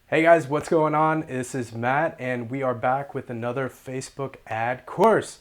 Hey guys, what's going on? This is Matt, and we are back with another Facebook ad course.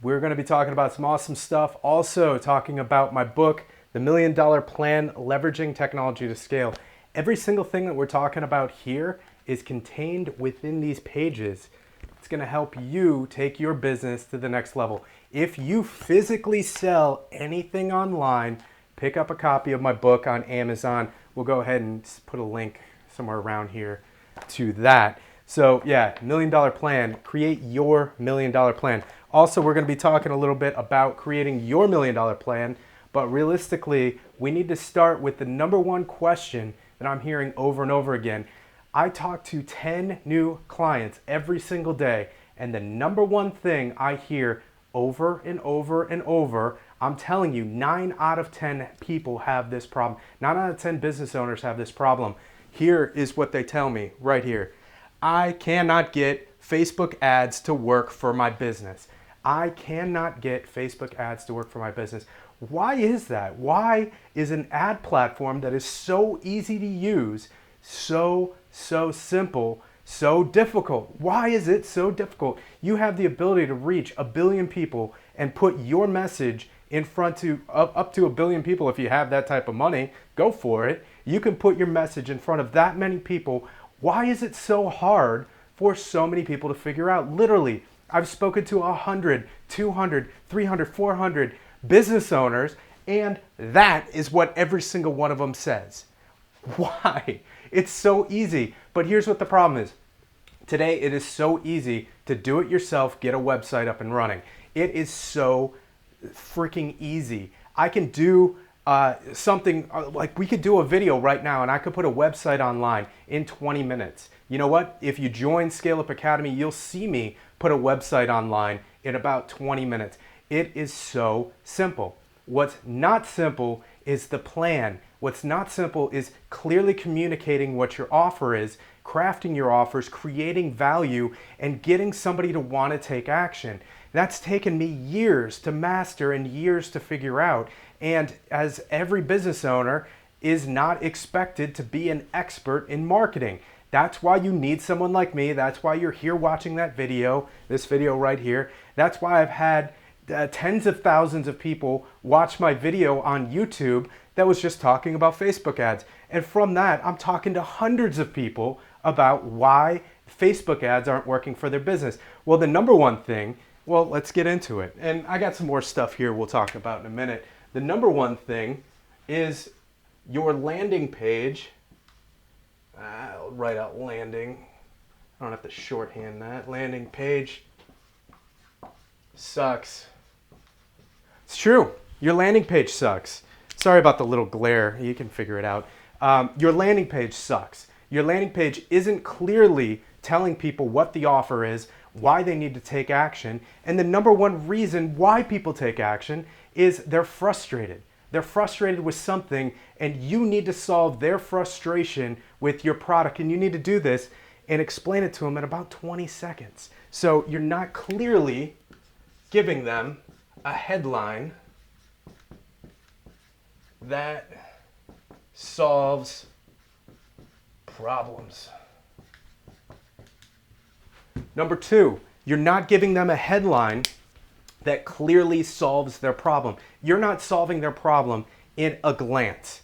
We're going to be talking about some awesome stuff, also talking about my book, The $1 Million Plan, Leveraging Technology to Scale. Every single thing that we're talking about here is contained within these pages. It's going to help you take your business to the next level. If you physically sell anything online, pick up a copy of my book on Amazon. We'll go ahead and put a link somewhere around here to that. So yeah, $1 Million Plan, create your $1 Million Plan. Also, we're going to be talking a little bit about creating your $1 Million Plan, but realistically, we need to start with the number one question that I'm hearing over and over again. I talk to 10 new clients every single day, and the number one thing I hear over and over and over, I'm telling you, 9 out of 10 people have this problem. 9 out of 10 business owners have this problem. Here is what they tell me right here. I cannot get Facebook ads to work for my business. I cannot get Facebook ads to work for my business. Why is that? Why is an ad platform that is so easy to use, so simple, so difficult? Why is it so difficult? You have the ability to reach 1 billion people and put your message in front to up to 1 billion people. If you have that type of money, go for it. You can put your message in front of that many people. Why is it so hard for so many people to figure out? Literally, I've spoken to 100, 200, 300, 400 business owners, and that is what every single one of them says. Why? It's so easy. But here's what the problem is. Today, it is so easy to do it yourself, get a website up and running. It is so freaking easy. I can do something like we could do a video right now and I could put a website online in 20 minutes. You know what? If you join Scale Up Academy, you'll see me put a website online in about 20 minutes. It is so simple. What's not simple is the plan. What's not simple is clearly communicating what your offer is, crafting your offers, creating value, and getting somebody to want to take action. That's taken me years to master and years to figure out. And as every business owner is not expected to be an expert in marketing. That's why you need someone like me. That's why you're here watching that video, this video right here. That's why I've had tens of thousands of people watch my video on YouTube that was just talking about Facebook ads. And from that, I'm talking to hundreds of people about why Facebook ads aren't working for their business. Well, the number one thing, well, let's get into it. And I got some more stuff here we'll talk about in a minute. The number one thing is your landing page. I'll write out landing. I don't have to shorthand that. Landing page sucks. It's true. Your landing page sucks. Sorry about the little glare. You can figure it out. Your landing page sucks. Your landing page isn't clearly telling people what the offer is, why they need to take action. And the number one reason why people take action is they're frustrated. They're frustrated with something, and you need to solve their frustration with your product. And you need to do this and explain it to them in about 20 seconds. So you're not clearly giving them a headline that solves problems. Number two, you're not giving them a headline that clearly solves their problem. You're not solving their problem in a glance.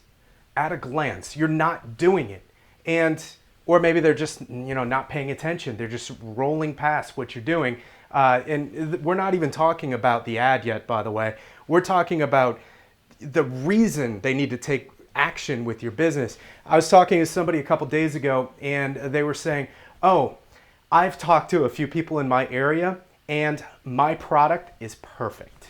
At a glance, you're not doing it. Or maybe they're just, not paying attention. They're just rolling past what you're doing. And we're not even talking about the ad yet, by the way. We're talking about the reason they need to take action with your business. I was talking to somebody a couple days ago, and they were saying, oh, I've talked to a few people in my area, and my product is perfect,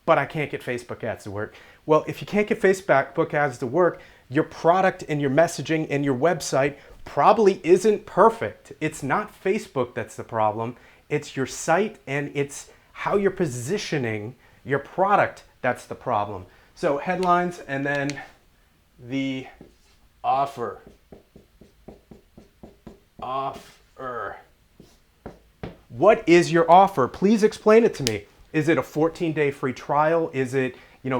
but I can't get Facebook ads to work. Well, if you can't get Facebook ads to work, your product and your messaging and your website probably isn't perfect. It's not Facebook that's the problem. It's your site and it's how you're positioning your product that's the problem. So headlines and then the offer. Offer. What is your offer? Please explain it to me. Is it a 14-day free trial? Is it,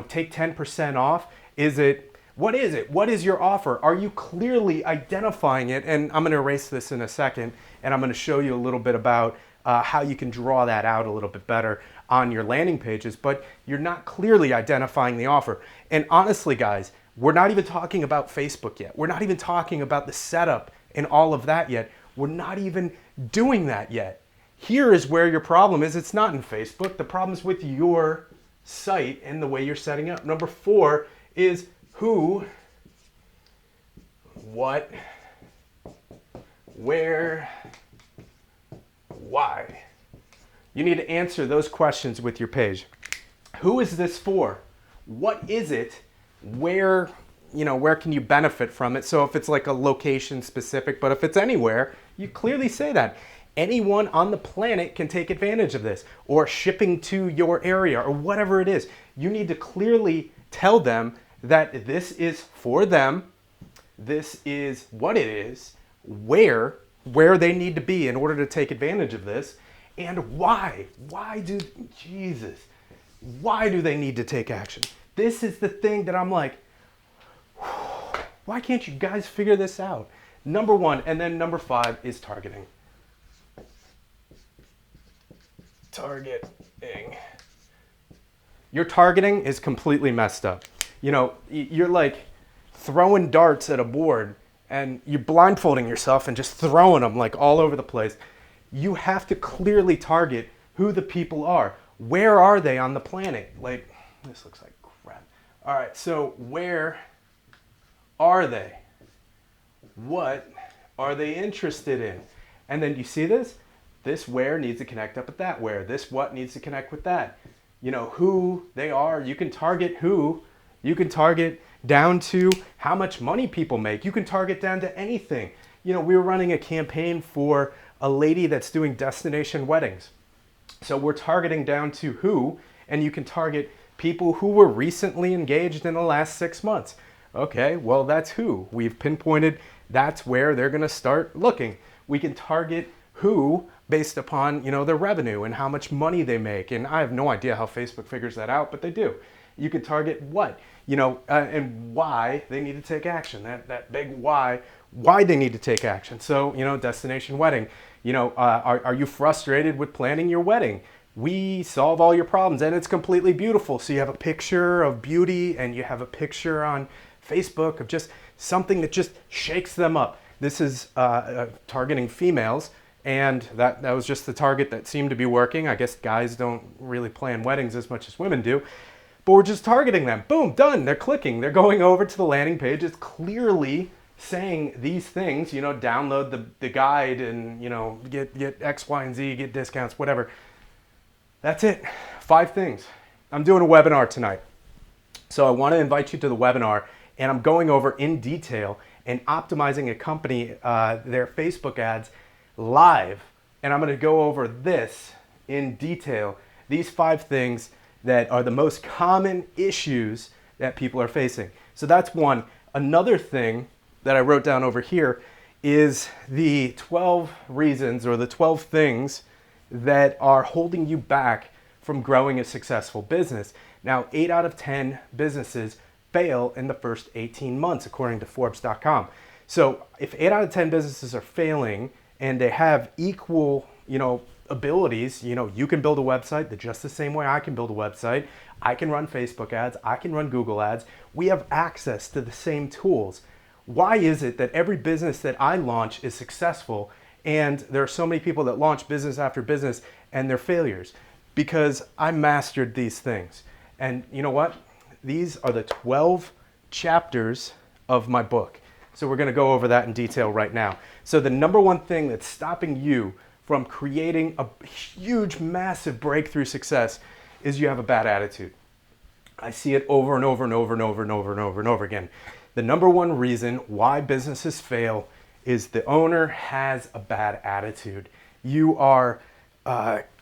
take 10% off? Is it What is it? What is your offer? Are you clearly identifying it? And I'm going to erase this in a second, and I'm going to show you a little bit about how you can draw that out a little bit better on your landing pages, but you're not clearly identifying the offer. And honestly, guys, we're not even talking about Facebook yet. We're not even talking about the setup and all of that yet. We're not even doing that yet. Here is where your problem is. It's not in Facebook. The problem is with your site and the way you're setting up. Number 4 is who, what, where, why. You need to answer those questions with your page. Who is this for? What is it? Where can you benefit from it? So if it's like a location specific, but if it's anywhere, you clearly say that. Anyone on the planet can take advantage of this, or shipping to your area, or whatever it is. You need to clearly tell them that this is for them, this is what it is, where they need to be in order to take advantage of this, and why. Why do they need to take action? This is the thing that I'm like, why can't you guys figure this out? Number 1, and then number 5 is targeting. Targeting. Your targeting is completely messed up. You're like throwing darts at a board and you're blindfolding yourself and just throwing them like all over the place. You have to clearly target who the people are. Where are they on the planet? Like, this looks like crap. All right, so where are they? What are they interested in? And then you see this? This where needs to connect up with that where. This what needs to connect with that. Who they are. You can target who. You can target down to how much money people make. You can target down to anything. We were running a campaign for a lady that's doing destination weddings. So we're targeting down to who, and you can target people who were recently engaged in the last 6 months. Okay, well, that's who. We've pinpointed that's where they're going to start looking. We can target who based upon, their revenue and how much money they make. And I have no idea how Facebook figures that out, but they do. You can target what, and why they need to take action. That big why they need to take action. So, destination wedding. Are you frustrated with planning your wedding? We solve all your problems, and it's completely beautiful. So you have a picture of beauty, and you have a picture on Facebook of just something that just shakes them up. This is targeting females, and that was just the target that seemed to be working. I guess guys don't really plan weddings as much as women do, but we're just targeting them. Boom, done. They're clicking. They're going over to the landing page. It's clearly saying these things, download the guide and, get X, Y, and Z, get discounts, whatever. That's it. 5 things. I'm doing a webinar tonight. So I want to invite you to the webinar, and I'm going over in detail and optimizing a company, their Facebook ads live. And I'm going to go over this in detail. These 5 things that are the most common issues that people are facing. So that's one. Another thing that I wrote down over here is the 12 reasons or the 12 things that are holding you back from growing a successful business. Now, 8 out of 10 businesses fail in the first 18 months, according to Forbes.com. So if 8 out of 10 businesses are failing and they have equal, abilities, you can build a website just the same way I can build a website. I can run Facebook ads. I can run Google ads. We have access to the same tools. Why is it that every business that I launch is successful and there are so many people that launch business after business and they're failures? Because I mastered these things. And you know what? These are the 12 chapters of my book. So we're going to go over that in detail right now. So the number one thing that's stopping you from creating a huge, massive breakthrough success is you have a bad attitude. I see it over and over and over and over and over and over and over again. The number one reason why businesses fail is the owner has a bad attitude. You are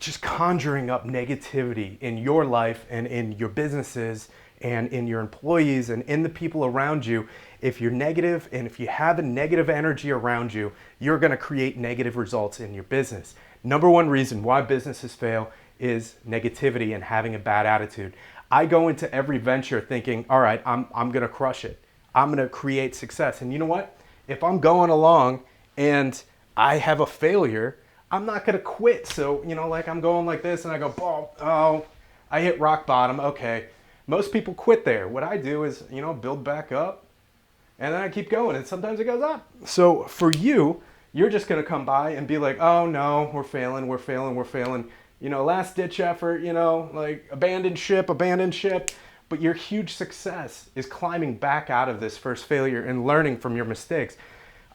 just conjuring up negativity in your life and in your businesses and in your employees and in the people around you. If you're negative and if you have a negative energy around you, you're going to create negative results in your business. Number one reason why businesses fail is negativity and having a bad attitude. I go into every venture thinking, all right, I'm going to crush it. I'm going to create success. And you know what? If I'm going along and I have a failure, I'm not going to quit. So, like I'm going like this and I go, oh, I hit rock bottom. Okay. Most people quit there. What I do is, build back up and then I keep going. And sometimes it goes up. So for you, you're just going to come by and be like, oh no, we're failing. Last ditch effort, like abandoned ship. But your huge success is climbing back out of this first failure and learning from your mistakes.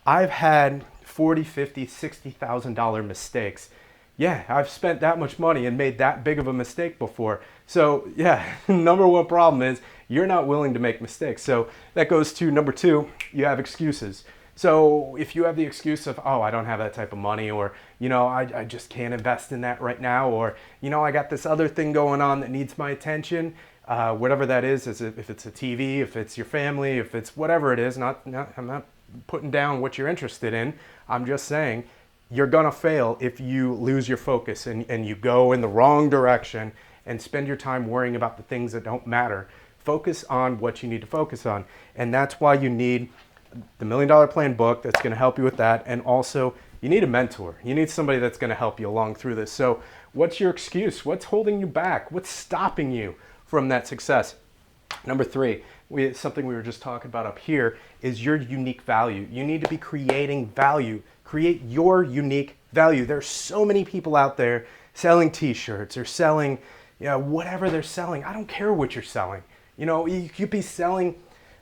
I've had $40,000, $50,000, $60,000 mistakes. Yeah, I've spent that much money and made that big of a mistake before. So yeah, number one problem is you're not willing to make mistakes. So that goes to number two, you have excuses. So if you have the excuse of, oh, I don't have that type of money, or, I just can't invest in that right now, or, I got this other thing going on that needs my attention, whatever that is if it's a TV, if it's your family, if it's whatever it is, I'm not putting down what you're interested in. I'm just saying you're gonna fail if you lose your focus and you go in the wrong direction and spend your time worrying about the things that don't matter. Focus on what you need to focus on. And that's why you need the $1 Million Plan book that's gonna help you with that. And also you need a mentor. You need somebody that's gonna help you along through this. So what's your excuse? What's holding you back? What's stopping you from that success? Number three, something we were just talking about up here is your unique value. You need to be creating value. Create your unique value. There's so many people out there selling t-shirts or selling, whatever they're selling. I don't care what you're selling. You could be selling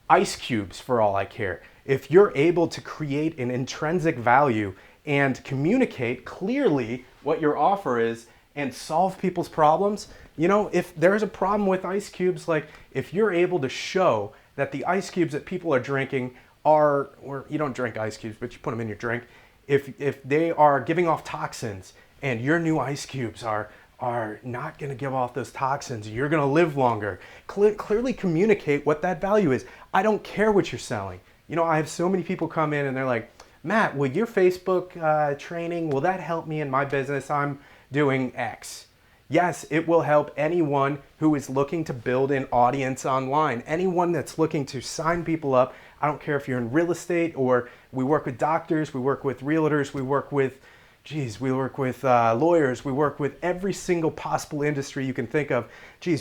ice cubes for all I care. If you're able to create an intrinsic value and communicate clearly what your offer is and solve people's problems, if there's a problem with ice cubes, like if you're able to show that the ice cubes that people are drinking are, or you don't drink ice cubes, but you put them in your drink, if they are giving off toxins and your new ice cubes are not going to give off those toxins, you're going to live longer. Clearly communicate what that value is. I don't care what you're selling. I have so many people come in and they're like, Matt, will your Facebook training, will that help me in my business? I'm doing X. Yes, it will help anyone who is looking to build an audience online. Anyone that's looking to sign people up. I don't care if you're in real estate, or we work with doctors, we work with realtors, we work with lawyers, we work with every single possible industry you can think of.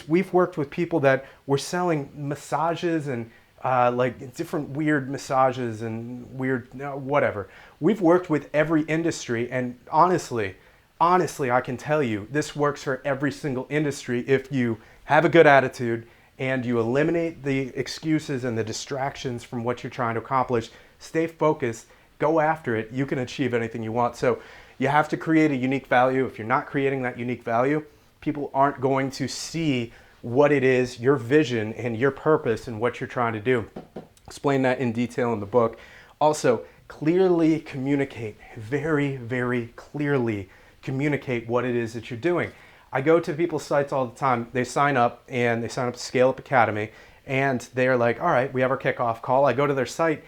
We've worked with people that were selling massages and like different weird massages and weird whatever. We've worked with every industry, and honestly, I can tell you this works for every single industry if you have a good attitude and you eliminate the excuses and the distractions from what you're trying to accomplish. Stay focused, go after it. You can achieve anything you want. So you have to create a unique value. If you're not creating that unique value, people aren't going to see what it is, your vision and your purpose and what you're trying to do. Explain that in detail in the book. Also, clearly communicate, very, very clearly communicate what it is that you're doing. I go to people's sites all the time. They sign up to Scale Up Academy, and they're like, all right, we have our kickoff call. I go to their site.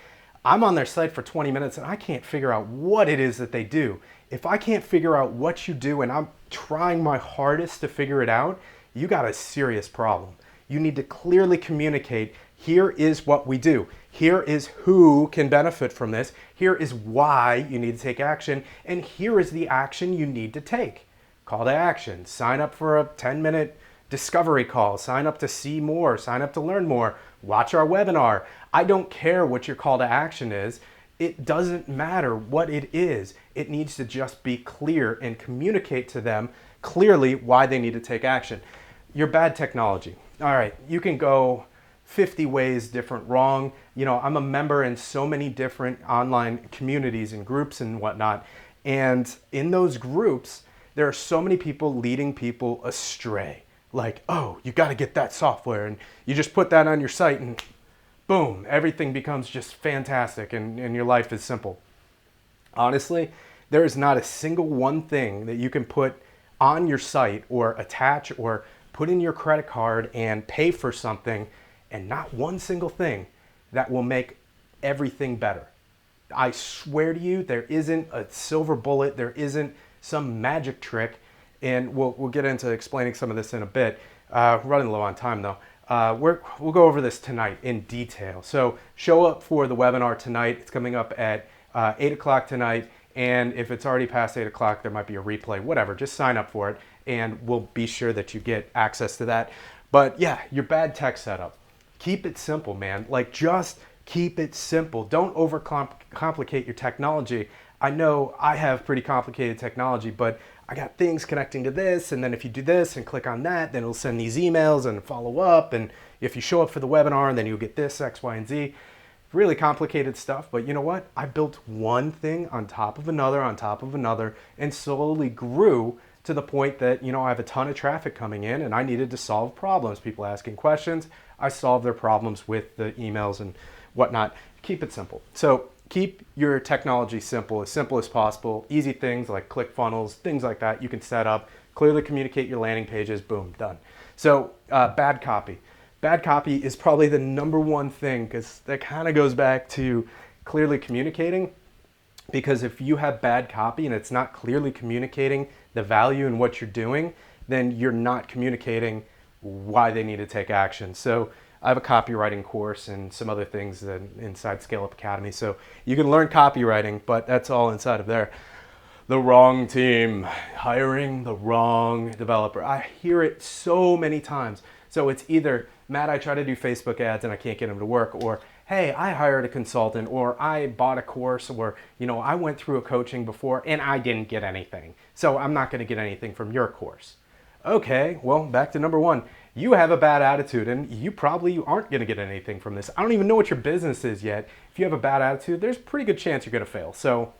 I'm on their site for 20 minutes and I can't figure out what it is that they do. If I can't figure out what you do and I'm trying my hardest to figure it out, you got a serious problem. You need to clearly communicate, here is what we do. Here is who can benefit from this. Here is why you need to take action. And here is the action you need to take. Call to action. Sign up for a 10-minute discovery call. Sign up to see more. Sign up to learn more. Watch our webinar. I don't care what your call to action is. It doesn't matter what it is. It needs to just be clear and communicate to them clearly why they need to take action. Your bad technology. All right, you can go 50 ways different wrong. I'm a member in so many different online communities and groups and whatnot. And in those groups, there are so many people leading people astray. Like, oh, you got to get that software and you just put that on your site and boom, everything becomes just fantastic and your life is simple. Honestly, there is not a single one thing that you can put on your site or attach or put in your credit card and pay for something, and not one single thing that will make everything better. I swear to you, there isn't a silver bullet, there isn't some magic trick, and we'll get into explaining some of this in a bit. Running low on time though. we'll go over this tonight in detail. So show up for the webinar tonight. It's coming up at 8 o'clock tonight. And if it's already past 8 o'clock, there might be a replay, whatever. Just sign up for it and we'll be sure that you get access to that. But yeah, your bad tech setup. Keep it simple, man. Like, just keep it simple. Don't overcomplicate your technology. I know I have pretty complicated technology, but I got things connecting to this, and then if you do this and click on that, then it'll send these emails and follow up, and if you show up for the webinar, then you'll get this, X, Y, and Z. Really complicated stuff, but you know what? I built one thing on top of another, and slowly grew to the point that, you know, I have a ton of traffic coming in, and I needed to solve problems. People asking questions, I solve their problems with the emails and whatnot. Keep it simple. So keep your technology simple as possible. Easy things like ClickFunnels, things like that you can set up. Clearly communicate your landing pages, boom, done. So bad copy. Bad copy is probably the number one thing, because that kind of goes back to clearly communicating. Because if you have bad copy and it's not clearly communicating the value in what you're doing, then you're not communicating why they need to take action. So I have a copywriting course and some other things inside Scale Up Academy. So you can learn copywriting, but that's all inside of there. The wrong team, hiring the wrong developer. I hear it so many times. So it's either, Matt, I try to do Facebook ads and I can't get them to work, or hey, I hired a consultant, or I bought a course, or, you know, I went through a coaching before and I didn't get anything. So I'm not going to get anything from your course. Okay, well, back to number one. You have a bad attitude and you probably aren't going to get anything from this. I don't even know what your business is yet. If you have a bad attitude, there's a pretty good chance you're going to fail. So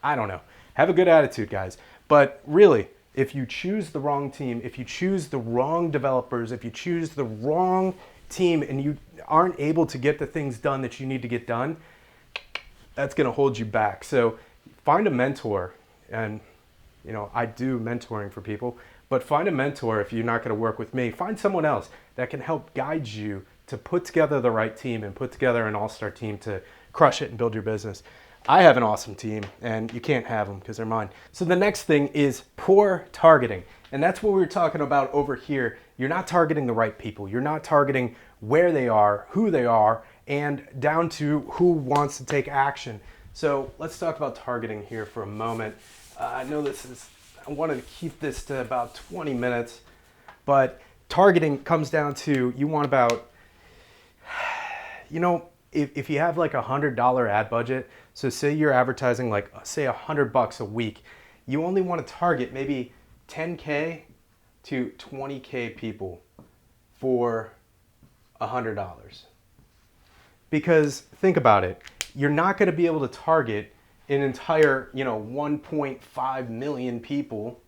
I don't know. Have a good attitude, guys. But really, if you choose the wrong team, if you choose the wrong developers, if you choose the wrong team and you aren't able to get the things done that you need to get done, that's going to hold you back. So find a mentor. And, you know, I do mentoring for people, but find a mentor. If you're not going to work with me, find someone else that can help guide you to put together the right team and put together an all-star team to crush it and build your business. I have an awesome team and you can't have them because they're mine. So the next thing is poor targeting. And that's what we were talking about over here. You're not targeting the right people. You're not targeting where they are, who they are, and down to who wants to take action. So let's talk about targeting here for a moment. I know I wanted to keep this to about 20 minutes, but targeting comes down to, you want about, you know, if you have like $100 ad budget, so say you're advertising like, say $100 a week, you only want to target maybe 10K to 20K people for $100. Because think about it, you're not going to be able to target an entire, 1.5 million people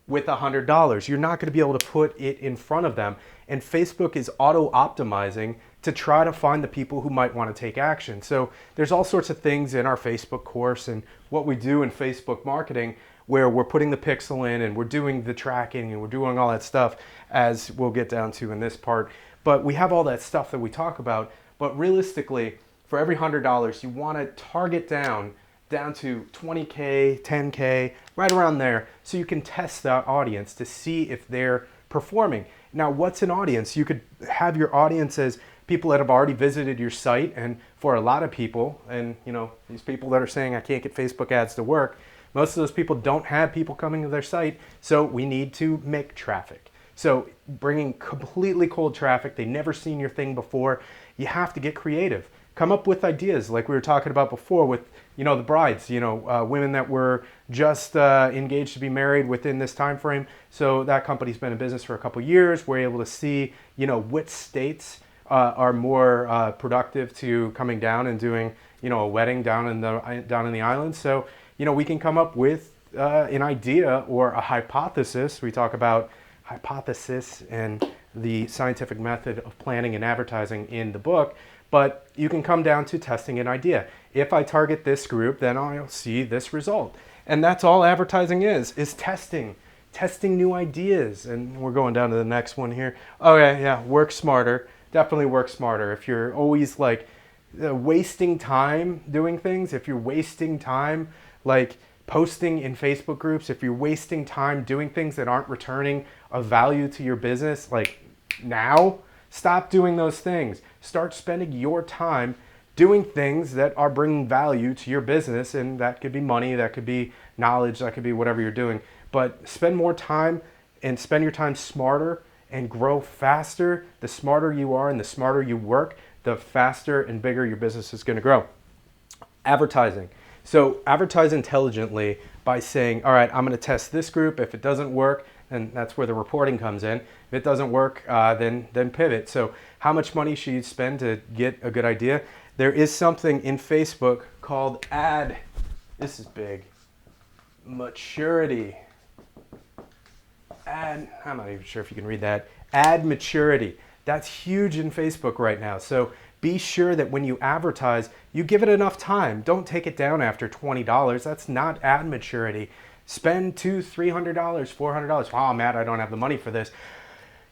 with $100. You're not going to be able to put it in front of them. And Facebook is auto-optimizing to try to find the people who might want to take action. So there's all sorts of things in our Facebook course and what we do in Facebook marketing where we're putting the pixel in and we're doing the tracking and we're doing all that stuff, as we'll get down to in this part. But we have all that stuff that we talk about. But realistically, for every $100, you want to target down to 20K, 10K, right around there, so you can test that audience to see if they're performing. Now, what's an audience? You could have your audience as people that have already visited your site, and for a lot of people, and these people that are saying I can't get Facebook ads to work, most of those people don't have people coming to their site, so we need to make traffic. So bringing completely cold traffic, they've never seen your thing before, you have to get creative. Come up with ideas like we were talking about before with, the brides, women that were just engaged to be married within this time frame. So that company's been in business for a couple years. We're able to see, which states are more productive to coming down and doing, a wedding down in the islands. So, we can come up with an idea or a hypothesis. We talk about hypothesis and the scientific method of planning and advertising in the book. But you can come down to testing an idea. If I target this group, then I'll see this result. And that's all advertising is testing new ideas. And we're going down to the next one here. Okay, yeah, work smarter. Definitely work smarter. If you're always like wasting time doing things, if you're wasting time like posting in Facebook groups, if you're wasting time doing things that aren't returning a value to your business, like now, stop doing those things. Start spending your time doing things that are bringing value to your business, and that could be money, that could be knowledge, that could be whatever you're doing. But spend more time and spend your time smarter and grow faster. The smarter you are and the smarter you work, the faster and bigger your business is going to grow. Advertising. So advertise intelligently by saying, all right, I'm going to test this group. If it doesn't work, and that's where the reporting comes in. If it doesn't work, then pivot. So how much money should you spend to get a good idea? There is something in Facebook called this is big, maturity. I'm not even sure if you can read that. Ad maturity. That's huge in Facebook right now. So be sure that when you advertise, you give it enough time. Don't take it down after $20. That's not ad maturity. Spend $200, $300, $400. Oh, Matt, I don't have the money for this.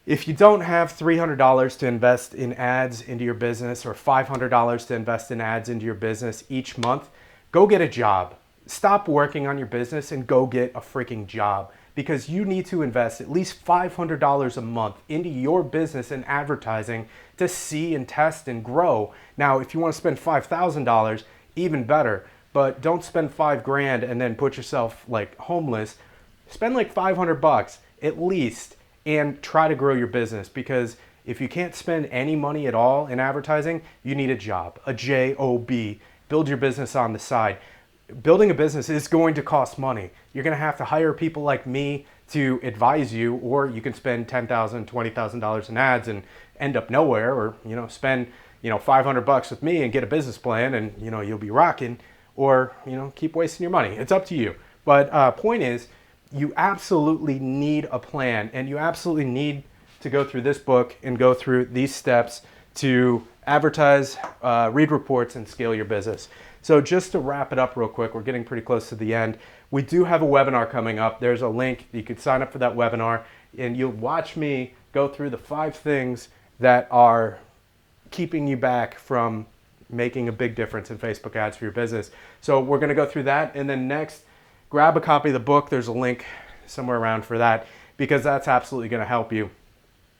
If you don't have $300 to invest in ads into your business or $500 to invest in ads into your business each month, go get a job. Stop working on your business and go get a freaking job, because you need to invest at least $500 a month into your business and advertising to see and test and grow. Now, if you want to spend $5,000, even better, but don't spend $5,000 and then put yourself like homeless. Spend like $500 at least and try to grow your business, because if you can't spend any money at all in advertising, you need a job, a J-O-B. Build your business on the side. Building a business is going to cost money. You're going to have to hire people like me to advise you, or you can spend $10,000, $20,000 in ads and end up nowhere, or spend $500 with me and get a business plan and you'll be rocking, or keep wasting your money. It's up to you. But point is, you absolutely need a plan, and you absolutely need to go through this book and go through these steps to advertise, read reports, and scale your business. So just to wrap it up real quick, we're getting pretty close to the end. We do have a webinar coming up. There's a link. You could sign up for that webinar, and you'll watch me go through the 5 things that are keeping you back from making a big difference in Facebook ads for your business. So we're going to go through that, and then next, grab a copy of the book. There's a link somewhere around for that, because that's absolutely going to help you.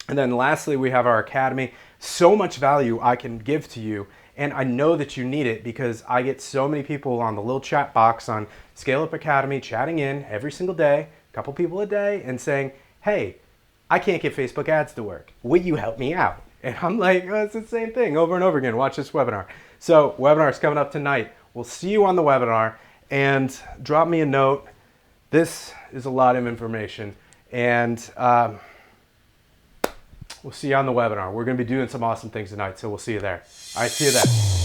And then lastly, we have our academy. So much value I can give to you, and I know that you need it, because I get so many people on the little chat box on Scale Up Academy chatting in every single day, a couple people a day, and saying, hey, I can't get Facebook ads to work. Will you help me out? And I'm like, oh, it's the same thing over and over again. Watch this webinar. So webinar is coming up tonight. We'll see you on the webinar. And drop me a note. This is a lot of information, and we'll see you on the webinar. We're going to be doing some awesome things tonight, so we'll see you there. All right, see you then.